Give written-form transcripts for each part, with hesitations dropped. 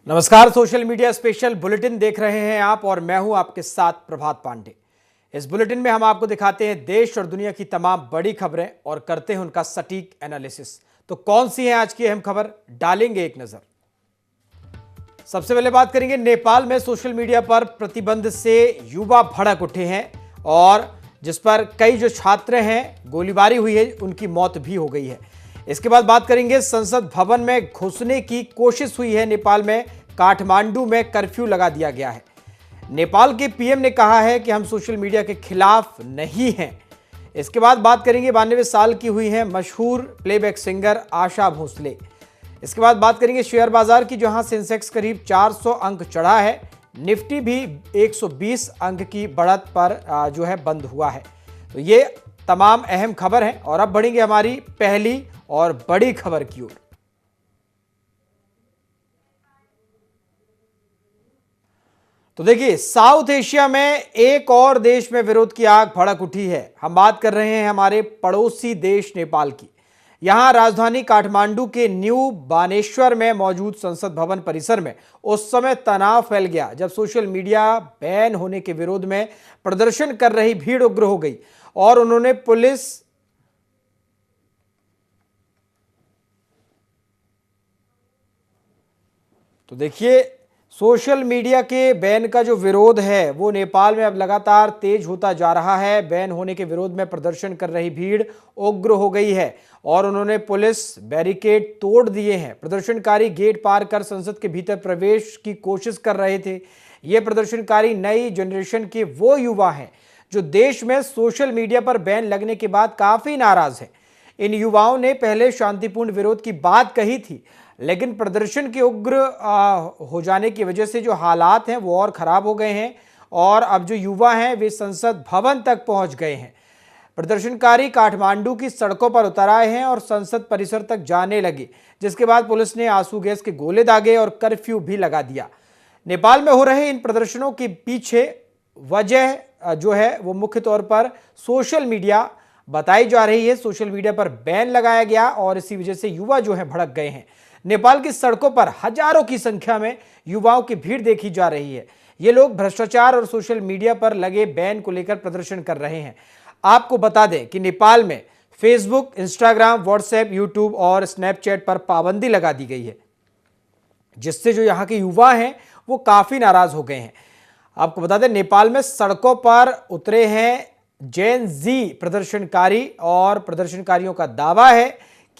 नमस्कार। Social media special bulletin देख रहे हैं आप और मैं हूं आपके साथ प्रभात पांडे। इस बुलेटिन में हम आपको दिखाते हैं देश और दुनिया की तमाम बड़ी खबरें और करते हैं उनका सटीक एनालिसिस। तो कौन सी है आज की अहम खबर, डालेंगे एक नजर। सबसे पहले बात करेंगे नेपाल में सोशल मीडिया पर प्रतिबंध से युवा भड़क उठे हैं और जिस पर कई जो छात्र हैं गोलीबारी हुई है, उनकी मौत भी हो गई है। इसके बाद बात करेंगे संसद भवन में घुसने की कोशिश हुई है नेपाल में, काठमांडू में कर्फ्यू लगा दिया गया है। नेपाल के पीएम ने कहा है कि हम सोशल मीडिया के खिलाफ नहीं हैं। इसके बाद बात करेंगे 92 साल की हुई हैं मशहूर प्लेबैक सिंगर आशा भोसले। इसके बाद बात करेंगे शेयर बाजार की, जहां सेंसेक्स करीब 400 अंक चढ़ा है, निफ्टी भी 120 अंक की बढ़त पर जो है बंद हुआ है। तो ये तमाम अहम खबर है और अब बढ़ेंगे हमारी पहली और बड़ी खबर की ओर। तो देखिए, साउथ एशिया में एक और देश में विरोध की आग भड़क उठी है। हम बात कर रहे हैं हमारे पड़ोसी देश नेपाल की। यहां राजधानी काठमांडू के न्यू बानेश्वर में मौजूद संसद भवन परिसर में उस समय तनाव फैल गया जब सोशल मीडिया बैन होने के विरोध में प्रदर्शन कर रही भीड़ उग्र हो गई और उन्होंने पुलिस तो देखिए, सोशल मीडिया के बैन का जो विरोध है वो नेपाल में अब लगातार तेज होता जा रहा है। बैन होने के विरोध में प्रदर्शन कर रही भीड़ उग्र हो गई है और उन्होंने पुलिस बैरिकेड तोड़ दिए हैं। प्रदर्शनकारी गेट पार कर संसद के भीतर प्रवेश की कोशिश कर रहे थे। ये प्रदर्शनकारी नई जनरेशन के वो युवा हैं जो देश में सोशल मीडिया पर बैन लगने के बाद काफी नाराज हैं। इन युवाओं ने पहले शांतिपूर्ण विरोध की बात कही थी, लेकिन प्रदर्शन के उग्र हो जाने की वजह से जो हालात हैं वो और खराब हो गए हैं और अब जो युवा हैं वे संसद भवन तक पहुंच गए हैं। प्रदर्शनकारी काठमांडू की सड़कों पर उतर आए हैं और संसद परिसर तक जाने लगे, जिसके बाद पुलिस ने आंसू गैस के गोले दागे और कर्फ्यू भी लगा दिया। नेपाल में हो रहे इन प्रदर्शनों के पीछे वजह जो है वो मुख्य तौर पर सोशल मीडिया बताई जा रही है। सोशल मीडिया पर बैन लगाया गया और इसी वजह से युवा जो है भड़क गए हैं। नेपाल की सड़कों पर हजारों की संख्या में युवाओं की भीड़ देखी जा रही है। ये लोग भ्रष्टाचार और सोशल मीडिया पर लगे बैन को लेकर प्रदर्शन कर रहे हैं। आपको बता दें कि नेपाल में फेसबुक, इंस्टाग्राम, व्हाट्सएप, यूट्यूब और स्नैपचैट पर पाबंदी लगा दी गई है, जिससे जो यहाँ के युवा हैं वो काफी नाराज हो गए हैं। आपको बता दें, नेपाल में सड़कों पर उतरे हैं जेन जी प्रदर्शनकारी और प्रदर्शनकारियों का दावा है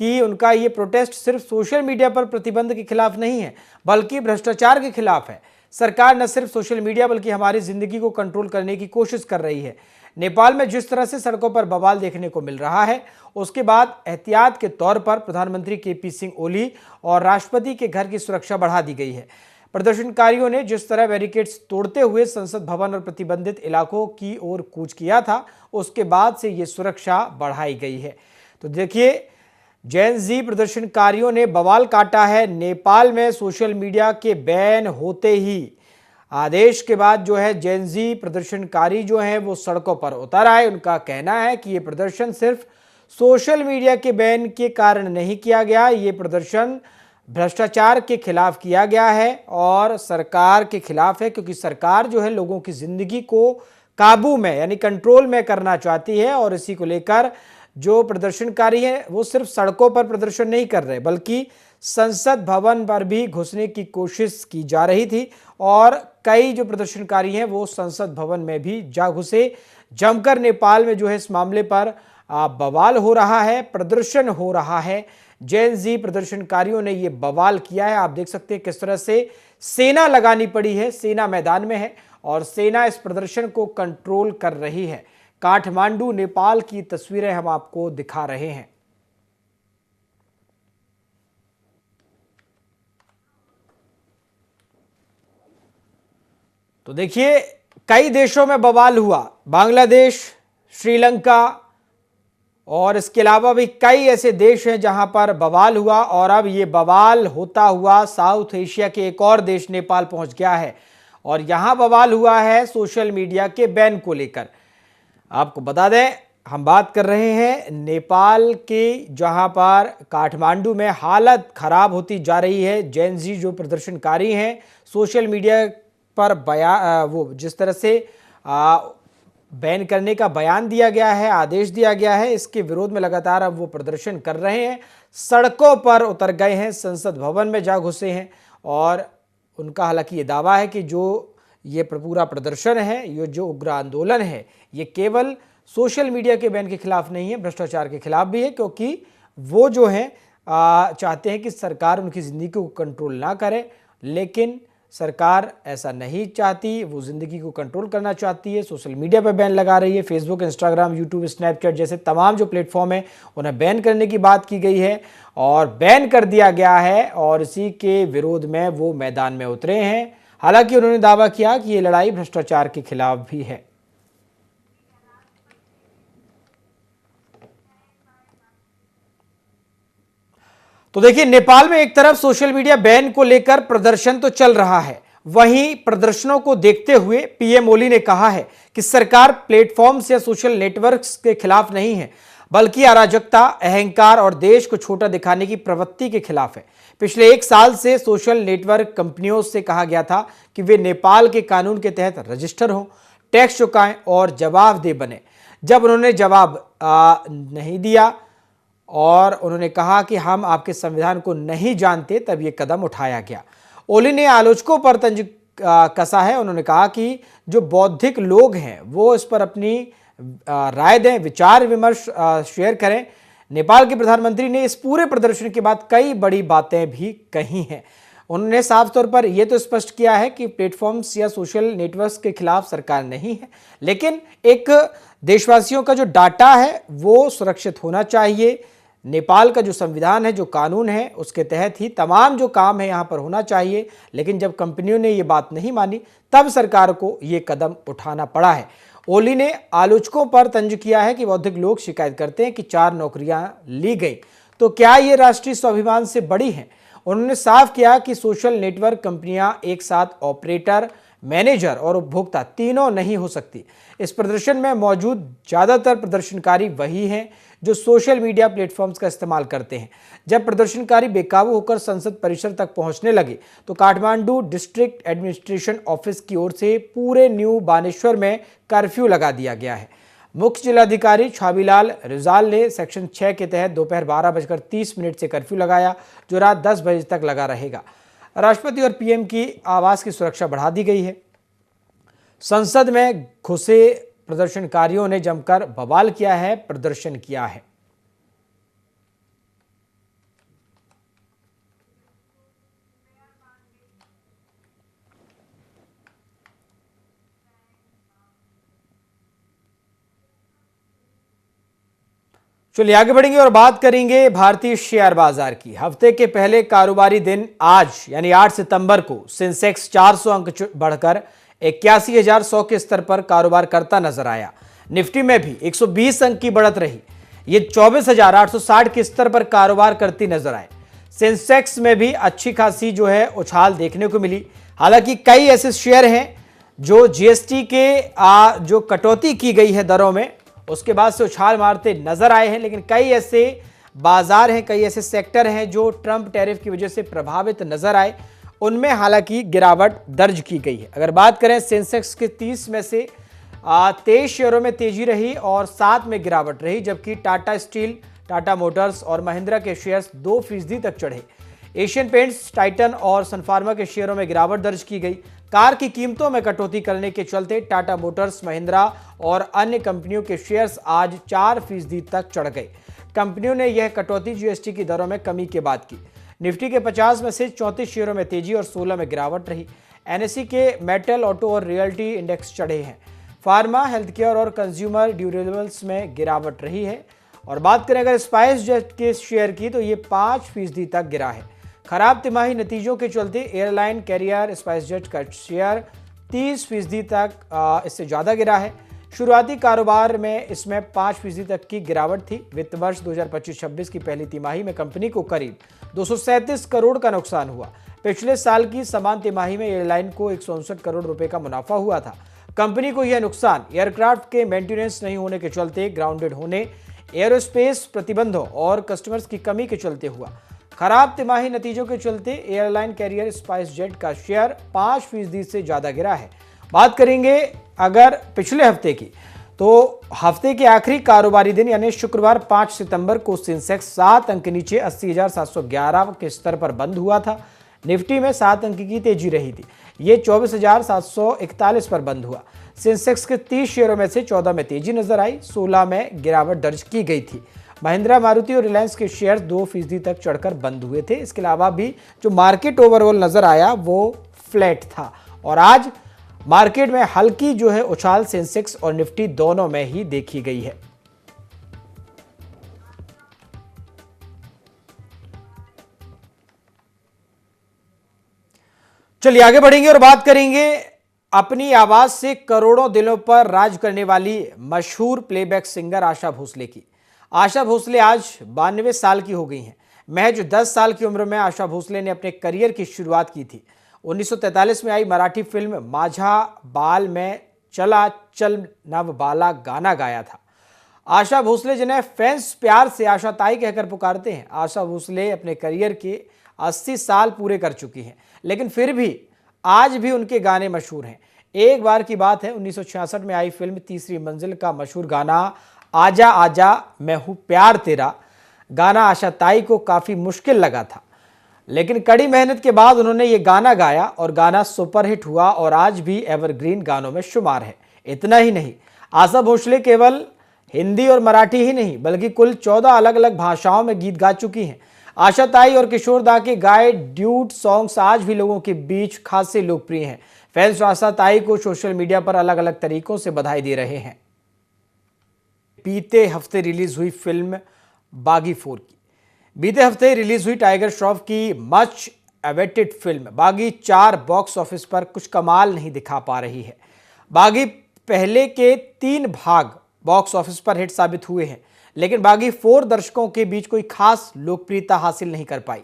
कि उनका ये प्रोटेस्ट सिर्फ सोशल मीडिया पर प्रतिबंध के खिलाफ नहीं है, बल्कि भ्रष्टाचार के खिलाफ है। सरकार न सिर्फ सोशल मीडिया बल्कि हमारी जिंदगी को कंट्रोल करने की कोशिश कर रही है। नेपाल में जिस तरह से सड़कों पर बवाल देखने को मिल रहा है, उसके बाद एहतियात के तौर पर प्रधानमंत्री केपी सिंह ओली और राष्ट्रपति के घर की सुरक्षा बढ़ा दी गई है। प्रदर्शनकारियों ने जिस तरह बैरिकेड्स तोड़ते हुए संसद भवन और प्रतिबंधित इलाकों की ओर कूच किया था, उसके बाद से ये सुरक्षा बढ़ाई गई है। तो देखिए, जेन जी प्रदर्शनकारियों ने बवाल काटा है। नेपाल में सोशल मीडिया के बैन होते ही आदेश के बाद जो है जेन जी प्रदर्शनकारी जो हैं वो सड़कों पर उतर आए। उनका कहना है कि ये प्रदर्शन सिर्फ सोशल मीडिया के बैन के कारण नहीं किया गया, ये प्रदर्शन भ्रष्टाचार के खिलाफ किया गया है और सरकार के खिलाफ है, क्योंकि सरकार जो है लोगों की जिंदगी को काबू में यानी कंट्रोल में करना चाहती है। और इसी को लेकर जो प्रदर्शनकारी हैं वो सिर्फ सड़कों पर प्रदर्शन नहीं कर रहे, बल्कि संसद भवन पर भी घुसने की कोशिश की जा रही थी और कई जो प्रदर्शनकारी हैं वो संसद भवन में भी जा घुसे। जमकर नेपाल में जो है इस मामले पर बवाल हो रहा है, प्रदर्शन हो रहा है। जेन जी प्रदर्शनकारियों ने ये बवाल किया है। आप देख सकते हैं किस तरह से सेना लगानी पड़ी है, सेना मैदान में है और सेना इस प्रदर्शन को कंट्रोल कर रही है। काठमांडू नेपाल की तस्वीरें हम आपको दिखा रहे हैं। तो देखिए, कई देशों में बवाल हुआ, बांग्लादेश, श्रीलंका और इसके अलावा भी कई ऐसे देश हैं जहां पर बवाल हुआ और अब ये बवाल होता हुआ साउथ एशिया के एक और देश नेपाल पहुंच गया है और यहां बवाल हुआ है सोशल मीडिया के बैन को लेकर। आपको बता दें, हम बात कर रहे हैं नेपाल के, जहां पर काठमांडू में हालत खराब होती जा रही है। जेन जी जो प्रदर्शनकारी हैं, सोशल मीडिया पर वो जिस तरह से बैन करने का बयान दिया गया है, आदेश दिया गया है, इसके विरोध में लगातार अब वो प्रदर्शन कर रहे हैं, सड़कों पर उतर गए हैं, संसद भवन में जा घुसे हैं। और उनका हालांकि ये दावा है कि जो ये पूरा प्रदर्शन है, ये जो उग्र आंदोलन है, ये केवल सोशल मीडिया के बैन के खिलाफ नहीं है, भ्रष्टाचार के खिलाफ भी है, क्योंकि वो जो है चाहते हैं कि सरकार उनकी ज़िंदगी को कंट्रोल ना करे। लेकिन सरकार ऐसा नहीं चाहती, वो ज़िंदगी को कंट्रोल करना चाहती है, सोशल मीडिया पर बैन लगा रही है। फेसबुक, इंस्टाग्राम, यूट्यूब, स्नैपचैट जैसे तमाम जो प्लेटफॉर्म है उन्हें बैन करने की बात की गई है और बैन कर दिया गया है, और इसी के विरोध में वो मैदान में उतरे हैं। हालांकि उन्होंने दावा किया कि ये लड़ाई भ्रष्टाचार के खिलाफ भी है। तो देखिए, नेपाल में एक तरफ सोशल मीडिया बैन को लेकर प्रदर्शन तो चल रहा है, वहीं प्रदर्शनों को देखते हुए पीएम ओली ने कहा है कि सरकार प्लेटफॉर्म्स या सोशल नेटवर्क्स के खिलाफ नहीं है, बल्कि अराजकता, अहंकार और देश को छोटा दिखाने की प्रवृत्ति के खिलाफ है। पिछले 1 साल से सोशल नेटवर्क कंपनियों से कहा गया था कि वे नेपाल के कानून के तहत रजिस्टर हों, टैक्स चुकाएं और जवाबदेह बने। जब उन्होंने जवाब नहीं दिया और उन्होंने कहा कि हम आपके संविधान को नहीं जानते, तब ये कदम उठाया गया। ओली ने आलोचकों पर तंज कसा है। उन्होंने कहा कि जो बौद्धिक लोग हैं वो इस पर अपनी राय दें, विचार विमर्श शेयर करें। नेपाल के प्रधानमंत्री ने इस पूरे प्रदर्शन के बाद कई बड़ी बातें भी कही हैं। उन्होंने साफ तौर पर यह तो स्पष्ट किया है कि प्लेटफॉर्म्स या सोशल नेटवर्क्स के खिलाफ सरकार नहीं है, लेकिन एक देशवासियों का जो डाटा है वो सुरक्षित होना चाहिए। नेपाल का जो संविधान है, जो कानून है, उसके तहत ही तमाम जो काम है यहाँ पर होना चाहिए। लेकिन जब कंपनियों ने ये बात नहीं मानी, तब सरकार को ये कदम उठाना पड़ा है। ओली ने आलोचकों पर तंज किया है कि बौद्धिक लोग शिकायत करते हैं कि 4 नौकरियां ली गई, तो क्या ये राष्ट्रीय स्वाभिमान से बड़ी हैं? उन्होंने साफ किया कि सोशल नेटवर्क कंपनियां एक साथ ऑपरेटर, मैनेजर और उपभोक्ता तीनों नहीं हो सकती। इस प्रदर्शन में मौजूद ज़्यादातर प्रदर्शनकारी वही हैं जो सोशल मीडिया प्लेटफॉर्म्स का इस्तेमाल करते हैं। जब प्रदर्शनकारी बेकाबू होकर संसद परिसर तक पहुंचने लगे तो काठमांडू डिस्ट्रिक्ट एडमिनिस्ट्रेशन ऑफिस की ओर से पूरे न्यू बानेश्वर में कर्फ्यू लगा दिया गया है। मुख्य जिलाधिकारी छाबीलाल रिजाल ने सेक्शन 6 के तहत दोपहर 12:30 से कर्फ्यू लगाया, जो रात 10 बजे तक लगा रहेगा। राष्ट्रपति और पीएम की आवास की सुरक्षा बढ़ा दी गई है। संसद में घुसे प्रदर्शनकारियों ने जमकर बवाल किया है, प्रदर्शन किया है। चलिए आगे बढ़ेंगे और बात करेंगे भारतीय शेयर बाजार की। हफ्ते के पहले कारोबारी दिन आज यानी 8 सितंबर को सेंसेक्स 400 अंक बढ़कर 81,100 के स्तर पर कारोबार करता नजर आया। निफ्टी में भी 120 अंक की बढ़त रही, ये 24,860 के स्तर पर कारोबार करती नजर आए। सेंसेक्स में भी अच्छी खासी जो है उछाल देखने को मिली। हालांकि कई ऐसे शेयर हैं जो जीएसटी के जो कटौती की गई है दरों में, उसके बाद से उछाल मारते नजर आए हैं। लेकिन कई ऐसे बाजार हैं, कई ऐसे सेक्टर हैं जो ट्रंप टैरिफ की वजह से प्रभावित नजर आए, उनमें हालांकि गिरावट दर्ज की गई है। अगर बात करें सेंसेक्स के 30 में से 23 शेयरों में तेजी रही और 7 में गिरावट रही, जबकि टाटा स्टील, टाटा मोटर्स और महिंद्रा के शेयर्स 2% तक चढ़े। एशियन पेंट्स, टाइटन और सनफार्मा के शेयरों में गिरावट दर्ज की गई। कार की कीमतों में कटौती करने के चलते टाटा मोटर्स, महिंद्रा और अन्य कंपनियों के शेयर्स आज 4% तक चढ़ गए। कंपनियों ने यह कटौती जीएसटी की दरों में कमी के बाद की। निफ्टी के 50 में से 34 शेयरों में तेजी और 16 में गिरावट रही। एनएसई के मेटल, ऑटो और रियल्टी इंडेक्स चढ़े हैं। फार्मा, हेल्थ केयर और कंज्यूमर ड्यूरेबल्स में गिरावट रही है। और बात करें अगर स्पाइस जेट के शेयर की, तो ये 5% तक गिरा है। खराब तिमाही नतीजों के चलते एयरलाइन कैरियर स्पाइस जेट का शेयर 30% तक इससे ज़्यादा गिरा है। शुरुआती कारोबार में इसमें 5% तक की गिरावट थी। वित्त वर्ष 2025-26 की पहली तिमाही में कंपनी को करीब 237 करोड़ का नुकसान हुआ। पिछले साल की समान तिमाही में एयरलाइन को 159 करोड़ रुपए का मुनाफा हुआ था। कंपनी को यह नुकसान एयरक्राफ्ट के मेंटेनेंस नहीं होने के चलते, ग्राउंडेड होने, एयरोस्पेस प्रतिबंधों और कस्टमर्स की कमी के चलते हुआ। खराब तिमाही नतीजों के चलते एयरलाइन कैरियर स्पाइस जेट का शेयर 5% से ज्यादा गिरा है। बात करेंगे अगर पिछले हफ्ते की, तो हफ्ते के आखिरी कारोबारी दिन यानी शुक्रवार 5 सितंबर को सेंसेक्स 7 अंक नीचे 80,711 के स्तर पर बंद हुआ था। निफ्टी में 7 अंक की तेजी रही थी, ये 24,741 पर बंद हुआ। सेंसेक्स के 30 शेयरों में से 14 में तेजी नजर आई, 16 में गिरावट दर्ज की गई थी। महिंद्रा, मारुति और रिलायंस के शेयर 2% तक चढ़कर बंद हुए थे। इसके अलावा भी जो मार्केट ओवरऑल नजर आया वो फ्लैट था और आज मार्केट में हल्की जो है उछाल सेंसेक्स और निफ्टी दोनों में ही देखी गई है। चलिए आगे बढ़ेंगे और बात करेंगे अपनी आवाज से करोड़ों दिलों पर राज करने वाली मशहूर प्लेबैक सिंगर आशा भोसले की। आशा भोसले आज 92 साल की हो गई हैं। महज 10 साल की उम्र में आशा भोसले ने अपने करियर की शुरुआत की थी। 1943 में आई मराठी फिल्म माझा बाल में चला चल नव बाला गाना गाया था। आशा भोसले जिन्हें फैंस प्यार से आशा ताई कहकर पुकारते हैं। आशा भोसले अपने करियर के 80 साल पूरे कर चुकी हैं, लेकिन फिर भी आज भी उनके गाने मशहूर हैं। एक बार की बात है, 1966 में आई फिल्म तीसरी मंजिल का मशहूर गाना आजा आजा मैं हूं प्यार तेरा गाना आशा ताई को काफी मुश्किल लगा था, लेकिन कड़ी मेहनत के बाद उन्होंने ये गाना गाया और गाना सुपरहिट हुआ और आज भी एवरग्रीन गानों में शुमार है। इतना ही नहीं, आशा भोसले केवल हिंदी और मराठी ही नहीं बल्कि कुल 14 अलग अलग भाषाओं में गीत गा चुकी हैं। आशा ताई और किशोर दा के गाए ड्यूट सॉन्ग्स आज भी लोगों के बीच खासे लोकप्रिय हैं। फैंस आशा ताई को सोशल मीडिया पर अलग अलग तरीकों से बधाई दे रहे हैं। बीते हफ्ते रिलीज हुई फिल्म बागी 4 की। बीते हफ्ते रिलीज हुई टाइगर श्रॉफ की मच अवेटेड फिल्म बागी 4 बॉक्स ऑफिस पर कुछ कमाल नहीं दिखा पा रही है। बागी पहले के 3 भाग बॉक्स ऑफिस पर हिट साबित हुए हैं, लेकिन बागी 4 दर्शकों के बीच कोई खास लोकप्रियता हासिल नहीं कर पाई।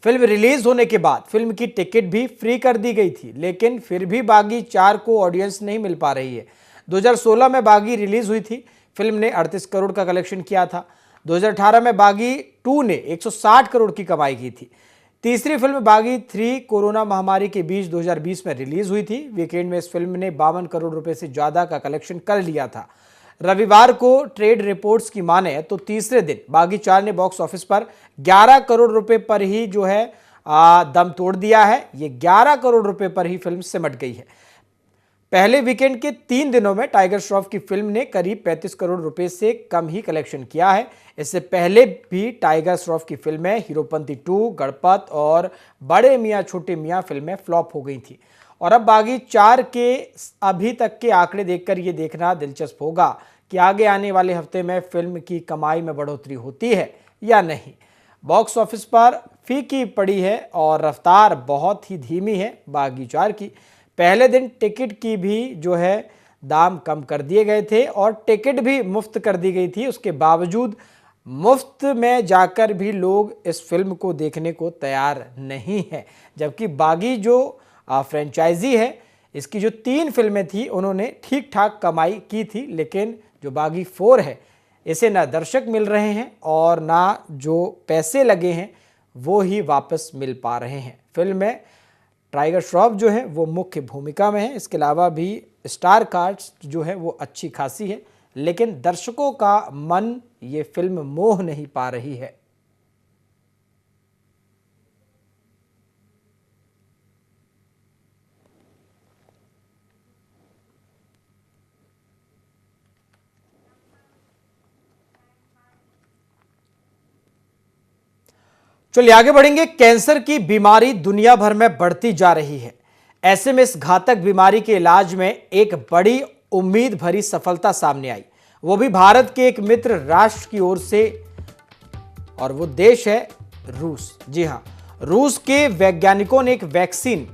फिल्म रिलीज होने के बाद फिल्म की टिकट भी फ्री कर दी गई थी, लेकिन फिर भी बागी 4 को ऑडियंस नहीं मिल पा रही है। 2016 में बागी रिलीज हुई थी, फिल्म ने 38 करोड़ का कलेक्शन किया था। 2018 में बागी 2 ने 160 करोड़ की कमाई की थी। तीसरी फिल्म बागी 3 कोरोना महामारी के बीच 2020 में रिलीज हुई थी। वीकेंड में इस फिल्म ने 52 करोड़ रुपए से ज्यादा का कलेक्शन कर लिया था। रविवार को ट्रेड रिपोर्ट्स की माने तो तीसरे दिन बागी 4 ने बॉक्स ऑफिस पर 11 करोड़ रुपए पर ही जो है दम तोड़ दिया है। ये 11 करोड़ रुपए पर ही फिल्म सिमट गई है। पहले वीकेंड के 3 दिनों में टाइगर श्रॉफ की फिल्म ने करीब 35 करोड़ रुपए से कम ही कलेक्शन किया है। इससे पहले भी टाइगर श्रॉफ की फिल्में हीरोपंती 2, गणपत और बड़े मियाँ छोटे मियाँ फिल्में फ्लॉप हो गई थी और अब बागी 4 के अभी तक के आंकड़े देखकर ये देखना दिलचस्प होगा कि आगे आने वाले हफ्ते में फिल्म की कमाई में बढ़ोतरी होती है या नहीं। बॉक्स ऑफिस पर फीकी पड़ी है और रफ्तार बहुत ही धीमी है बागी 4 की। पहले दिन टिकट की भी जो है दाम कम कर दिए गए थे और टिकट भी मुफ्त कर दी गई थी। उसके बावजूद मुफ्त में जाकर भी लोग इस फिल्म को देखने को तैयार नहीं है, जबकि बागी जो फ्रेंचाइजी है इसकी जो 3 फिल्में थी उन्होंने ठीक ठाक कमाई की थी, लेकिन जो बागी 4 है इसे ना दर्शक मिल रहे हैं और ना जो पैसे लगे हैं वो ही वापस मिल पा रहे हैं। फिल्म में टाइगर श्रॉफ जो है वो मुख्य भूमिका में है। इसके अलावा भी स्टार कास्ट जो है वो अच्छी खासी है, लेकिन दर्शकों का मन ये फिल्म मोह नहीं पा रही है। चलिए आगे बढ़ेंगे। कैंसर की बीमारी दुनिया भर में बढ़ती जा रही है। ऐसे में इस घातक बीमारी के इलाज में एक बड़ी उम्मीद भरी सफलता सामने आई, वो भी भारत के एक मित्र राष्ट्र की ओर से, और वो देश है रूस। जी हां, रूस के वैज्ञानिकों ने एक वैक्सीन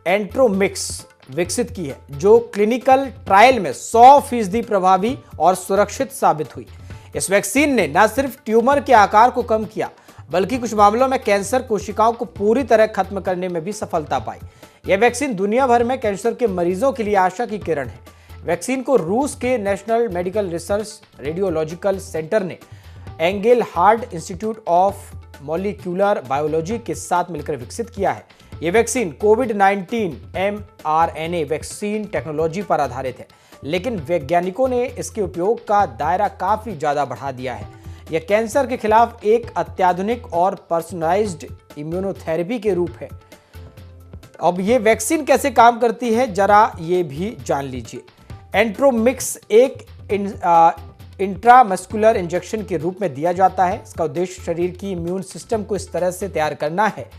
एंट्रोमिक्स विकसित की है जो क्लिनिकल ट्रायल में 100% प्रभावी और सुरक्षित साबित हुई। इस वैक्सीन ने न सिर्फ ट्यूमर के आकार को कम किया बल्कि कुछ मामलों में कैंसर कोशिकाओं को पूरी तरह खत्म करने में भी सफलता पाई। यह वैक्सीन दुनिया भर में कैंसर के मरीजों के लिए आशा की किरण है। वैक्सीन को रूस के national medical research radiological centre ने Engelhardt institute of molecular biology के साथ मिलकर विकसित किया है। यह वैक्सीन कोविड-19 mRNA वैक्सीन टेक्नोलॉजी पर आधारित है, लेकिन वैज्ञानिकों ने इसके उपयोग का दायरा काफी ज्यादा बढ़ा दिया है। यह कैंसर के खिलाफ एक अत्याधुनिक और पर्सनलाइज्ड इम्यूनोथेरेपी के रूप है। अब ये वैक्सीन कैसे काम करती है, जरा ये भी जान लीजिए। एंट्रोमिक्स एक इंट्रामस्कुलर इंजेक्शन के रूप में दिया जाता है। इसका उद्देश्य शरीर की इम्यून सिस्टम को इस तरह से तैयार करना है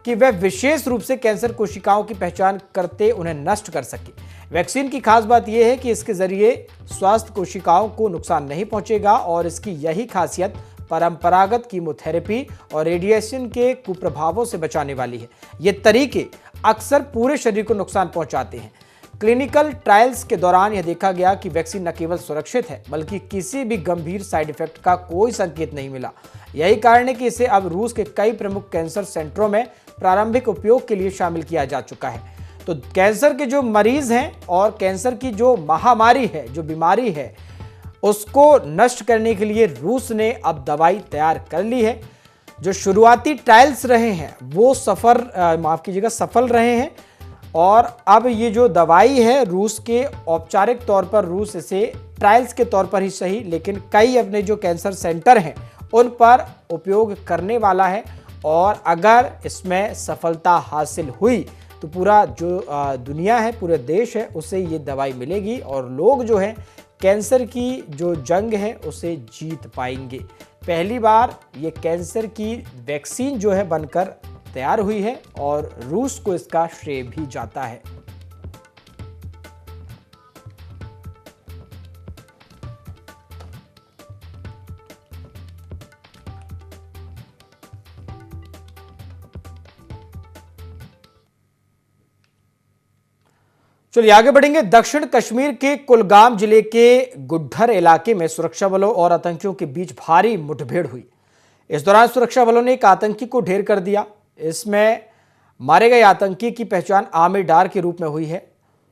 कि वह विशेष रूप से कैंसर कोशिकाओं की पहचान करते उन्हें नष्ट कर सके। वैक्सीन की खास बात यह है कि इसके जरिए स्वास्थ्य कोशिकाओं को नुकसान नहीं पहुंचेगा और इसकी यही खासियत परंपरागत कीमोथेरेपी और रेडिएशन के कुप्रभावों से बचाने वाली है। ये तरीके अक्सर पूरे शरीर को नुकसान पहुंचाते हैं। क्लिनिकल ट्रायल्स के दौरान यह देखा गया कि वैक्सीन न केवल सुरक्षित है, बल्कि किसी भी गंभीर साइड इफेक्ट का कोई संकेत नहीं मिला। यही कारण है कि इसे अब रूस के कई प्रमुख कैंसर सेंटरों में प्रारंभिक उपयोग के लिए शामिल किया जा चुका है। तो कैंसर के जो मरीज हैं और कैंसर की जो महामारी है, जो बीमारी है, उसको नष्ट करने के लिए रूस ने अब दवाई तैयार कर ली है। जो शुरुआती ट्रायल्स रहे हैं वो सफल रहे हैं और अब ये जो दवाई है रूस के औपचारिक तौर पर रूस इसे ट्रायल्स के तौर पर ही सही, लेकिन कई अपने जो कैंसर सेंटर हैं उन पर उपयोग करने वाला है। और अगर इसमें सफलता हासिल हुई तो पूरा जो दुनिया है, पूरे देश है, उसे ये दवाई मिलेगी और लोग जो हैं कैंसर की जो जंग है उसे जीत पाएंगे। पहली बार ये कैंसर की वैक्सीन जो है बनकर तैयार हुई है और रूस को इसका श्रेय भी जाता है। चलिए आगे बढ़ेंगे। दक्षिण कश्मीर के कुलगाम जिले के गुड्ढर इलाके में सुरक्षा बलों और आतंकियों के बीच भारी मुठभेड़ हुई। इस दौरान सुरक्षा बलों ने एक आतंकी को ढेर कर दिया। इसमें मारे गए आतंकी की पहचान आमिर डार के रूप में हुई है।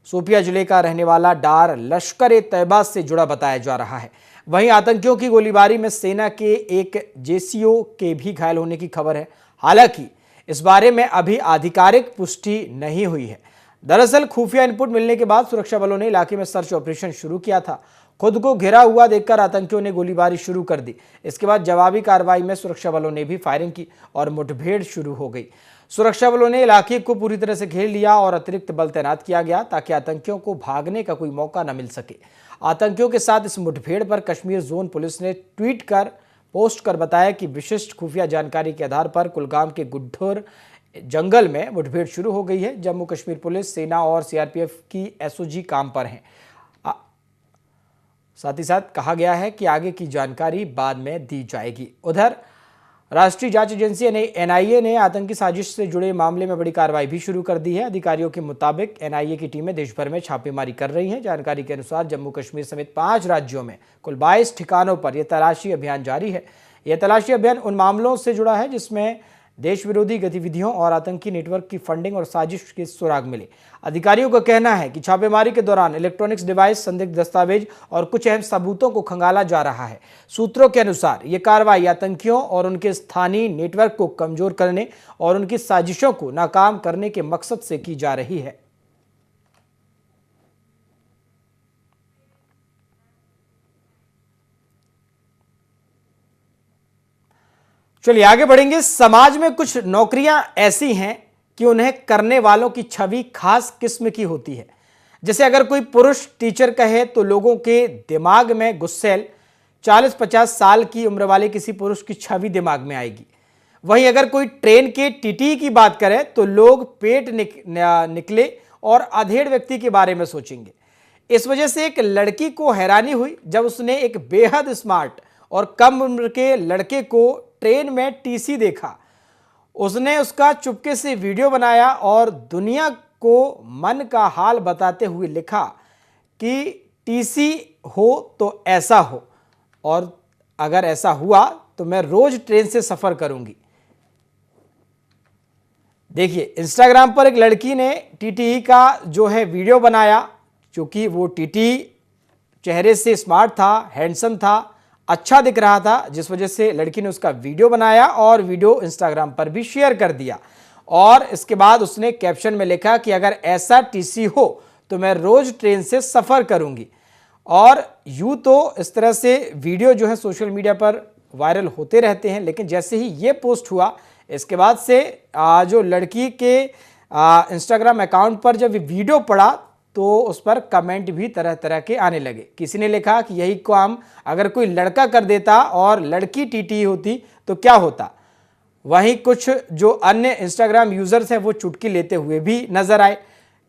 शोपिया जिले का रहने वाला डार लश्कर-ए-तैयबा से जुड़ा बताया जा रहा है। वहीं आतंकियों की गोलीबारी में सेना के एक जेसीओ के भी घायल होने की खबर है। हालांकि इस बारे में अभी आधिकारिक पुष्टि नहीं हुई है। दरअसल खुफिया इनपुट मिलने के बाद सुरक्षा बलों ने इलाके में सर्च ऑपरेशन शुरू किया था। खुद को घिरा हुआ देखकर आतंकियों ने गोलीबारी शुरू कर दी। इसके बाद जवाबी कार्रवाई में सुरक्षा बलों ने भी फायरिंग की और मुठभेड़ शुरू हो गई। सुरक्षा बलों ने इलाके को पूरी तरह से घेर लिया और अतिरिक्त बल तैनात किया गया ताकि आतंकियों को भागने का कोई मौका न मिल सके। आतंकियों के साथ इस मुठभेड़ पर कश्मीर जोन पुलिस ने ट्वीट कर पोस्ट कर बताया कि विशिष्ट खुफिया जानकारी के आधार पर कुलगाम के गुड्ढर जंगल में मुठभेड़ शुरू हो गई है। जम्मू कश्मीर पुलिस, सेना और सीआरपीएफ की एसओजी काम पर हैं। साथ ही साथ कहा गया है कि आगे की जानकारी बाद में दी जाएगी। उधर राष्ट्रीय जांच एजेंसी एनआईए ने आतंकी साजिश से जुड़े मामले में बड़ी कार्रवाई भी शुरू कर दी है। अधिकारियों के मुताबिक एनआईए की टीमें देश भर में छापेमारी कर रही हैं। जानकारी के अनुसार जम्मू कश्मीर समेत 5 राज्यों में कुल 22 ठिकानों पर यह तलाशी अभियान जारी है। यह तलाशी अभियान उन मामलों से जुड़ा है जिसमें देश विरोधी गतिविधियों और आतंकी नेटवर्क की फंडिंग और साजिश के सुराग मिले। अधिकारियों का कहना है कि छापेमारी के दौरान इलेक्ट्रॉनिक्स डिवाइस, संदिग्ध दस्तावेज और कुछ अहम सबूतों को खंगाला जा रहा है। सूत्रों के अनुसार यह कार्रवाई आतंकियों और उनके स्थानीय नेटवर्क को कमजोर करने और उनकी साजिशों को नाकाम करने के मकसद से की जा रही है। चलिए आगे बढ़ेंगे। समाज में कुछ नौकरियां ऐसी हैं कि उन्हें करने वालों की छवि खास किस्म की होती है। जैसे अगर कोई पुरुष टीचर कहे तो लोगों के दिमाग में गुस्सैल 40-50 साल की उम्र वाले किसी पुरुष की छवि दिमाग में आएगी। वहीं अगर कोई ट्रेन के टीटी की बात करे तो लोग पेट निकले और अधेड़ व्यक्ति के बारे में सोचेंगे। इस वजह से एक लड़की को हैरानी हुई जब उसने एक बेहद स्मार्ट और कम उम्र के लड़के को ट्रेन में टीसी देखा। उसने उसका चुपके से वीडियो बनाया और दुनिया को मन का हाल बताते हुए लिखा कि टीसी हो तो ऐसा हो, और अगर ऐसा हुआ तो मैं रोज ट्रेन से सफर करूंगी। देखिए इंस्टाग्राम पर एक लड़की ने टीटीई का जो है वीडियो बनाया, क्योंकि वो टीटी चेहरे से स्मार्ट था, हैंडसम था, अच्छा दिख रहा था, जिस वजह से लड़की ने उसका वीडियो बनाया और वीडियो इंस्टाग्राम पर भी शेयर कर दिया। और इसके बाद उसने कैप्शन में लिखा कि अगर ऐसा टीसी हो तो मैं रोज ट्रेन से सफ़र करूंगी। और यूँ तो इस तरह से वीडियो जो है सोशल मीडिया पर वायरल होते रहते हैं, लेकिन जैसे ही ये पोस्ट हुआ इसके बाद से जो लड़की के इंस्टाग्राम अकाउंट पर जब वीडियो पड़ा तो उस पर कमेंट भी तरह तरह के आने लगे। किसी ने लिखा कि यही काम अगर कोई लड़का कर देता और लड़की टीटी होती तो क्या होता। वहीं कुछ जो अन्य इंस्टाग्राम यूजर्स हैं वो चुटकी लेते हुए भी नजर आए।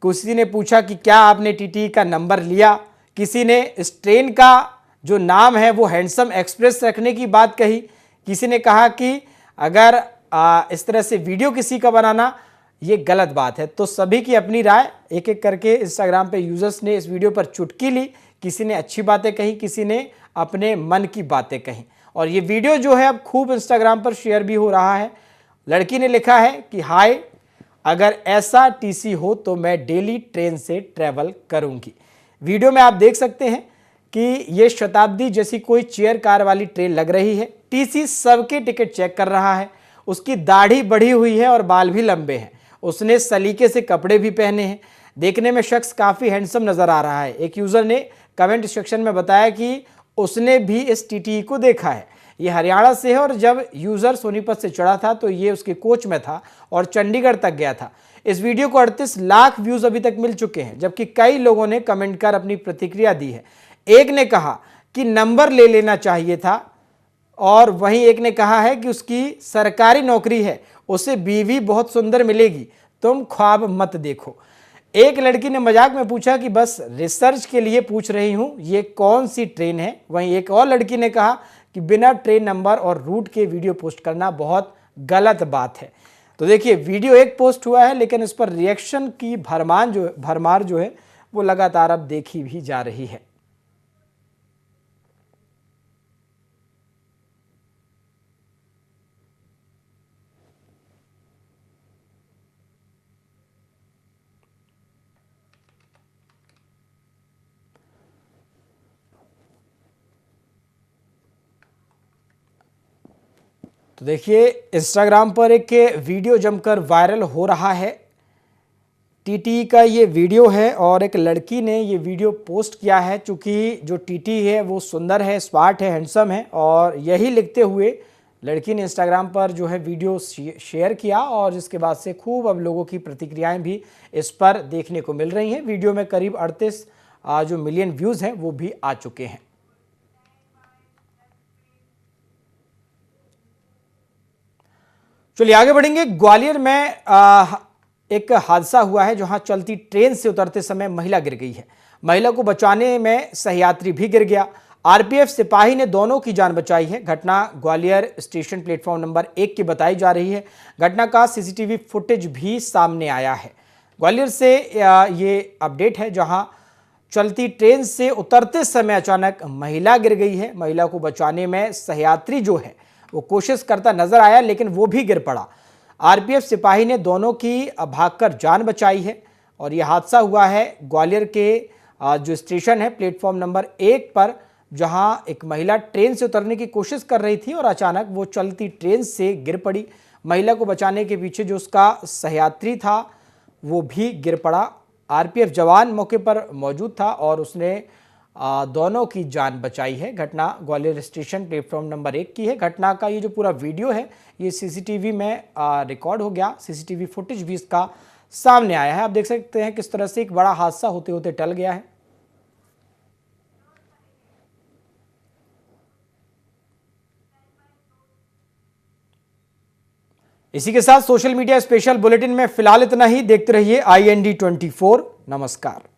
किसी ने पूछा कि क्या आपने टीटी का नंबर लिया। किसी ने इस ट्रेन का जो नाम है वो हैंडसम एक्सप्रेस रखने की बात कही। किसी ने कहा कि अगर इस तरह से वीडियो किसी का बनाना ये गलत बात है। तो सभी की अपनी राय, एक एक करके इंस्टाग्राम पे यूजर्स ने इस वीडियो पर चुटकी ली। किसी ने अच्छी बातें कही, किसी ने अपने मन की बातें कही। और ये वीडियो जो है अब खूब इंस्टाग्राम पर शेयर भी हो रहा है। लड़की ने लिखा है कि हाय, अगर ऐसा टीसी हो तो मैं डेली ट्रेन से ट्रैवल करूंगी। वीडियो में आप देख सकते हैं कि ये शताब्दी जैसी कोई चेयर कार वाली ट्रेन लग रही है। टीसी सबके टिकट चेक कर रहा है। उसकी दाढ़ी बढ़ी हुई है और बाल भी लंबे हैं। उसने सलीके से कपड़े भी पहने हैं। देखने में शख्स काफ़ी हैंडसम नज़र आ रहा है। एक यूज़र ने कमेंट सेक्शन में बताया कि उसने भी इस टीटी को देखा है। ये हरियाणा से है और जब यूज़र सोनीपत से चढ़ा था तो ये उसके कोच में था और चंडीगढ़ तक गया था। इस वीडियो को 38 लाख व्यूज़ अभी तक मिल चुके हैं, जबकि कई लोगों ने कमेंट कर अपनी प्रतिक्रिया दी है। एक ने कहा कि नंबर ले लेना चाहिए था और वहीं एक ने कहा है कि उसकी सरकारी नौकरी है, उसे बीवी बहुत सुंदर मिलेगी, तुम ख्वाब मत देखो। एक लड़की ने मजाक में पूछा कि बस रिसर्च के लिए पूछ रही हूं, ये कौन सी ट्रेन है। वहीं एक और लड़की ने कहा कि बिना ट्रेन नंबर और रूट के वीडियो पोस्ट करना बहुत गलत बात है। तो देखिए, वीडियो एक पोस्ट हुआ है, लेकिन इस पर रिएक्शन की भरमार जो है वो लगातार अब देखी भी जा रही है। तो देखिए, इंस्टाग्राम पर एक वीडियो जमकर वायरल हो रहा है। टीटी का ये वीडियो है और एक लड़की ने ये वीडियो पोस्ट किया है। चूँकि जो टीटी है वो सुंदर है, स्मार्ट है, हैंडसम है, और यही लिखते हुए लड़की ने इंस्टाग्राम पर जो है वीडियो शेयर किया और जिसके बाद से खूब अब लोगों की प्रतिक्रियाएं भी इस पर देखने को मिल रही हैं। वीडियो में करीब 38 जो मिलियन व्यूज़ हैं वो भी आ चुके हैं। चलिए आगे बढ़ेंगे। ग्वालियर में एक हादसा हुआ है जहां चलती ट्रेन से उतरते समय महिला गिर गई है। महिला को बचाने में सहयात्री भी गिर गया। आरपीएफ सिपाही ने दोनों की जान बचाई है। घटना ग्वालियर स्टेशन प्लेटफॉर्म नंबर 1 की बताई जा रही है। घटना का सीसीटीवी फुटेज भी सामने आया है। ग्वालियर से ये अपडेट है जहां चलती ट्रेन से उतरते समय अचानक महिला गिर गई है। महिला को बचाने में सहयात्री जो है वो कोशिश करता नजर आया, लेकिन वो भी गिर पड़ा। आरपीएफ सिपाही ने दोनों की भागकर जान बचाई है। और यह हादसा हुआ है ग्वालियर के जो स्टेशन है प्लेटफॉर्म नंबर 1 पर, जहां एक महिला ट्रेन से उतरने की कोशिश कर रही थी और अचानक वो चलती ट्रेन से गिर पड़ी। महिला को बचाने के पीछे जो उसका सहयात्री था वो भी गिर पड़ा। आरपीएफ जवान मौके पर मौजूद था और उसने दोनों की जान बचाई है। घटना ग्वालियर स्टेशन प्लेटफॉर्म नंबर 1 की है। घटना का ये जो पूरा वीडियो है ये सीसीटीवी में रिकॉर्ड हो गया। सीसीटीवी फुटेज भी इसका सामने आया है। आप देख सकते हैं किस तरह से एक बड़ा हादसा होते होते टल गया है। इसी के साथ सोशल मीडिया स्पेशल बुलेटिन में फिलहाल इतना ही। देखते रहिए IND 24। नमस्कार।